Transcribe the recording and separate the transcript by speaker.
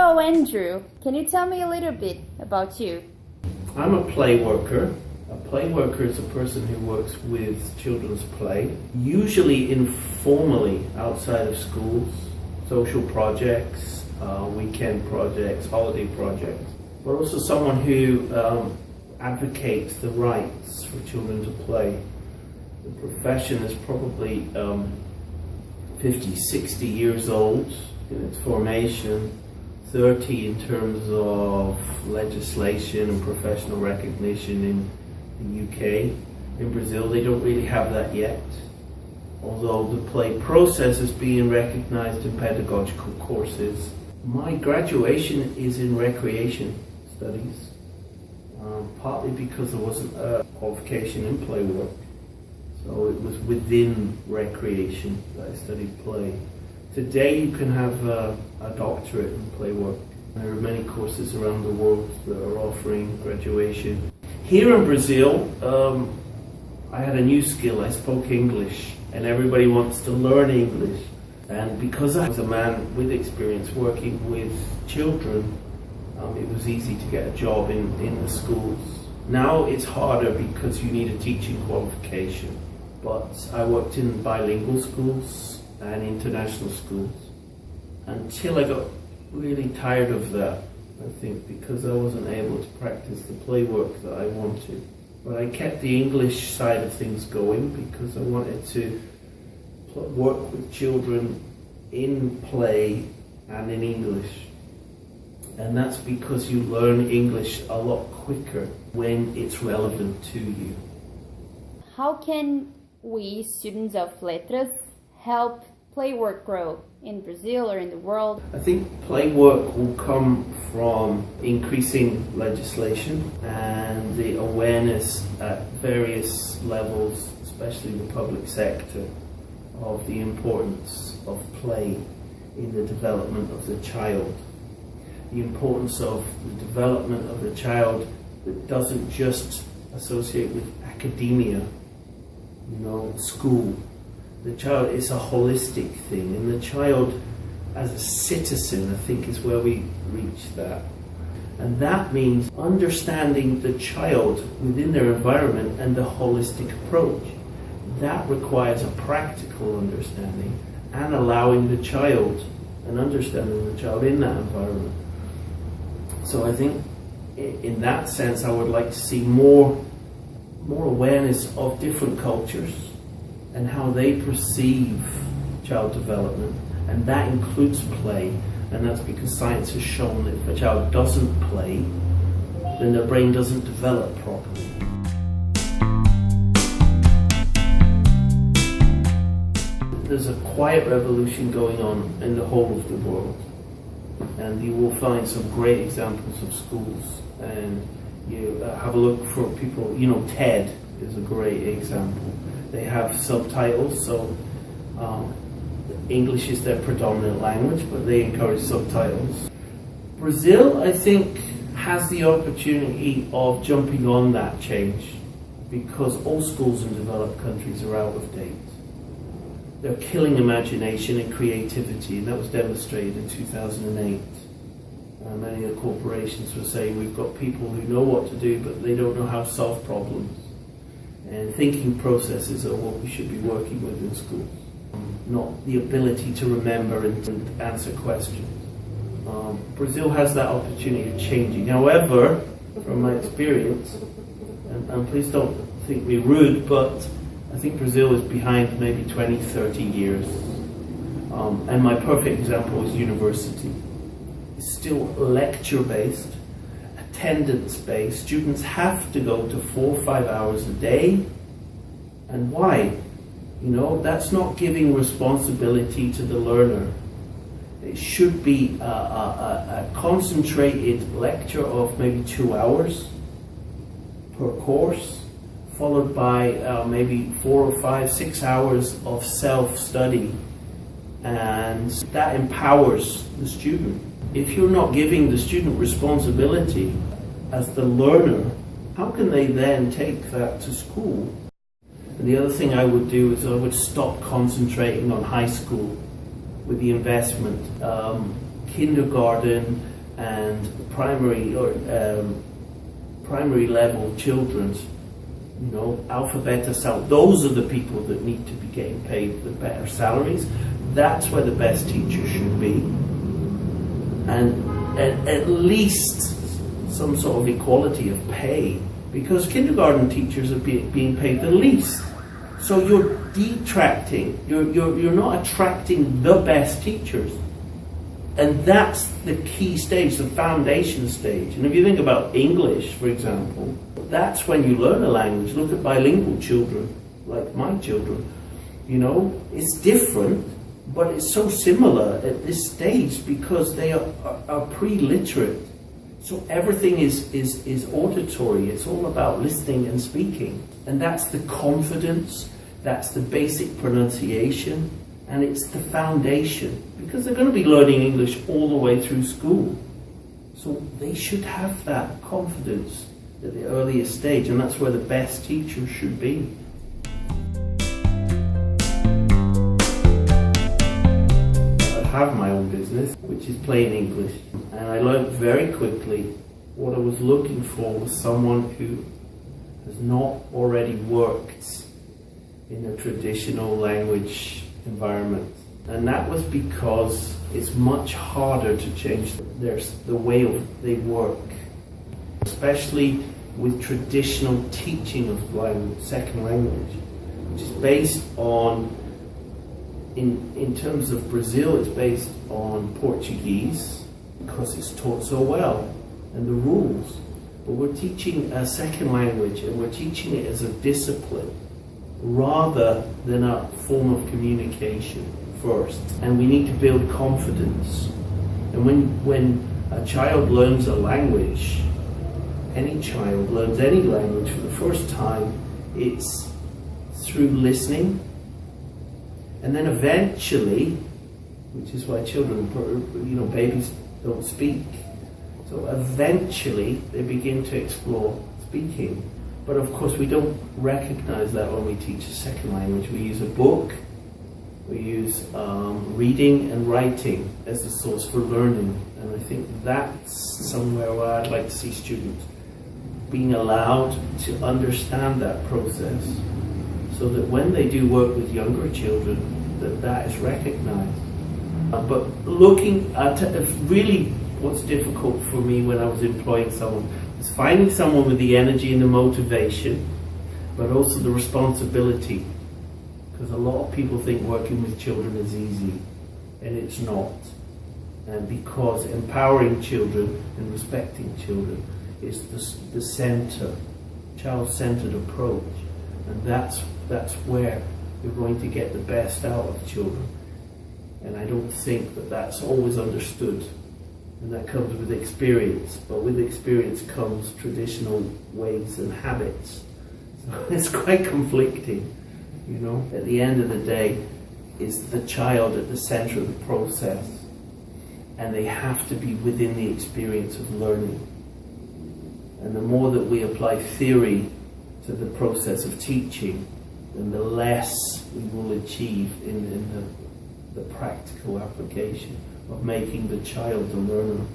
Speaker 1: So Andrew, can you tell me a little bit about you?
Speaker 2: I'm a play worker. A play worker is a person who works with children's play, usually informally outside of schools, social projects, weekend projects, holiday projects, but also someone who advocates the rights for children to play. The profession is probably 50, 60 years old in its formation, 30 in terms of legislation and professional recognition in the UK. In Brazil they don't really have that yet, although the play process is being recognized in pedagogical courses. My graduation is in recreation studies, partly because there wasn't a qualification in play work, so it was within recreation that I studied play. Today you can have a doctorate in play work. There are many courses around the world that are offering graduation. Here in Brazil, I had a new skill. I spoke English, and everybody wants to learn English. And because I was a man with experience working with children, it was easy to get a job in the schools. Now it's harder because you need a teaching qualification. But I worked in bilingual schools and international schools until I got really tired of that, I think, because I wasn't able to practice the play work that I wanted. But I kept the English side of things going because I wanted to work with children in play and in English. And that's because you learn English a lot quicker when it's relevant to you.
Speaker 1: How can we, students of letras, help play work grow in Brazil or in the world?
Speaker 2: I think play work will come from increasing legislation and the awareness at various levels, especially the public sector, of the importance of play in the development of the child. The importance of the development of the child that doesn't just associate with academia, school. The child is a holistic thing, and the child as a citizen, I think, is where we reach that. And that means understanding the child within their environment and the holistic approach. That requires a practical understanding and allowing the child and understanding the child in that environment. So I think in that sense I would like to see more awareness of different cultures and how they perceive child development, and that includes play. And that's because science has shown that if a child doesn't play, then their brain doesn't develop properly. There's a quiet revolution going on in the whole of the world, and you will find some great examples of schools. And you have a look for people, TED is a great example. They have subtitles, so English is their predominant language, but they encourage subtitles. Brazil, I think, has the opportunity of jumping on that change because all schools in developed countries are out of date. They're killing imagination and creativity, and that was demonstrated in 2008. Many of the corporations were saying we've got people who know what to do, but they don't know how to solve problems. And thinking processes are what we should be working with in schools, not the ability to remember and answer questions. Brazil has that opportunity of changing. However, from my experience, and please don't think me rude, but I think Brazil is behind maybe 20, 30 years. And my perfect example is university. It's still lecture-based, attendance-based. Students have to go to 4 or 5 hours a day. And why? That's not giving responsibility to the learner. It should be a concentrated lecture of maybe 2 hours per course, followed by maybe 4 or 5, 6 hours of self-study. And that empowers the student. If you're not giving the student responsibility as the learner, how can they then take that to school? And the other thing I would do is I would stop concentrating on high school with the investment. Kindergarten and primary level children's, alpha, beta, sal, those are the people that need to be getting paid the better salaries. That's where the best teachers should be. And at least some sort of equality of pay, because kindergarten teachers are being paid the least. So you're detracting, you're not attracting the best teachers. And that's the key stage, the foundation stage. And if you think about English, for example, that's when you learn a language. Look at bilingual children, like my children. It's different, but it's so similar at this stage because they are pre-literate. So everything is auditory. It's all about listening and speaking. And that's the confidence, that's the basic pronunciation, and it's the foundation. Because they're going to be learning English all the way through school. So they should have that confidence at the earliest stage, and that's where the best teachers should be. I have my own business, which is plain English, and I learned very quickly what I was looking for was someone who has not already worked in a traditional language environment. And that was because it's much harder to change the way they work, especially with traditional teaching of second language, which is based on, in terms of Brazil, it's based on Portuguese because it's taught so well and the rules. But we're teaching a second language and we're teaching it as a discipline rather than a form of communication first. And we need to build confidence. And when a child learns a language, any child learns any language for the first time, it's through listening. And then eventually, which is why children, babies don't speak. So eventually they begin to explore speaking. But of course we don't recognize that when we teach a second language. We use a book, we use reading and writing as the source for learning. And I think that's somewhere where I'd like to see students being allowed to understand that process, so that when they do work with younger children, that is recognized. But looking at really what's difficult for me when I was employing someone is finding someone with the energy and the motivation, but also the responsibility. Because a lot of people think working with children is easy, and it's not. And because empowering children and respecting children is the center, child-centered approach. And that's where you're going to get the best out of children. And I don't think that that's always understood. And that comes with experience. But with experience comes traditional ways and habits. So it's quite conflicting, At the end of the day, is the child at the center of the process. And they have to be within the experience of learning. And the more that we apply theory to the process of teaching, then the less we will achieve in the practical application of making the child the learner.